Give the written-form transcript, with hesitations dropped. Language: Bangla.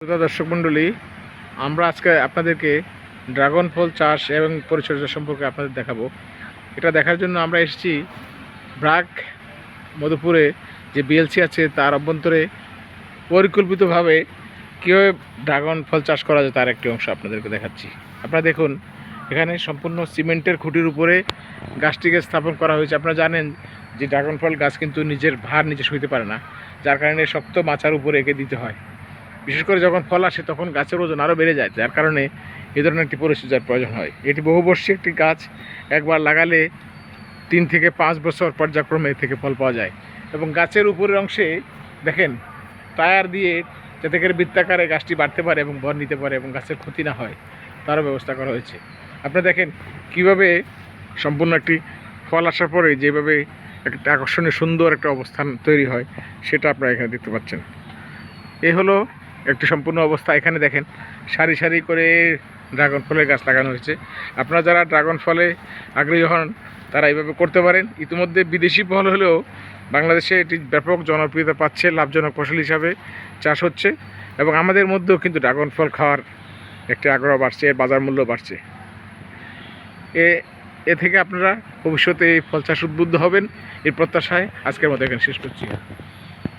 শ্রোতা দর্শক মণ্ডলী, আমরা আজকে আপনাদেরকে ড্রাগন ফল চাষ এবং পরিচর্যা সম্পর্কে আপনাদের দেখাবো। এটা দেখার জন্য আমরা এসেছি ব্রাক মধুপুরে যে বিএলসি আছে তার অভ্যন্তরে পরিকল্পিতভাবে কীভাবে ড্রাগন ফল চাষ করা যায় তার একটি অংশ আপনাদেরকে দেখাচ্ছি। আপনারা দেখুন, এখানে সম্পূর্ণ সিমেন্টের খুঁটির উপরে গাছটিকে স্থাপন করা হয়েছে। আপনারা জানেন যে ড্রাগন ফল গাছ কিন্তু নিজের ভার নিজে সইতে পারে না, যার কারণে শক্ত মাচার উপরে এঁকে দিতে হয়। বিশেষ করে যখন ফল আসে তখন গাছের ওজন আরও বেড়ে যায়, যার কারণে এই ধরনের একটি পরিচর্যার প্রয়োজন হয়। এটি বহুবর্ষী একটি গাছ, একবার লাগালে 3 থেকে 5 বছর পর্যায়ক্রমে থেকে ফল পাওয়া যায়। এবং গাছের উপরের অংশে দেখেন টায়ার দিয়ে, যাতে করে বৃত্তাকারে গাছটি বাড়তে পারে এবং ভর নিতে পারে এবং গাছের ক্ষতি না হয়, তারও ব্যবস্থা করা হয়েছে। আপনারা দেখেন কীভাবে সম্পূর্ণ একটি ফল আসার পরে যেভাবে একটা আকর্ষণীয় সুন্দর একটা অবস্থান তৈরি হয়, সেটা আপনারা এখানে দেখতে পাচ্ছেন। এই হলো একটি সম্পূর্ণ অবস্থা। এখানে দেখেন সারি সারি করে ড্রাগন ফলের গাছ লাগানো হয়েছে। আপনারা যারা ড্রাগন ফলে আগ্রহী হন তারা এইভাবে করতে পারেন। ইতিমধ্যে বিদেশি ফল হলেও বাংলাদেশে এটি ব্যাপক জনপ্রিয়তা পাচ্ছে, লাভজনক ফসল হিসাবে চাষ হচ্ছে এবং আমাদের মধ্যেও কিন্তু ড্রাগন ফল খাওয়ার একটি আগ্রহ বাড়ছে, এর বাজার মূল্য বাড়ছে। এ থেকে আপনারা ভবিষ্যতে এই ফল চাষ উদ্বুদ্ধ হবেন, এর প্রত্যাশায় আজকের মতো এখানে শেষ করছি।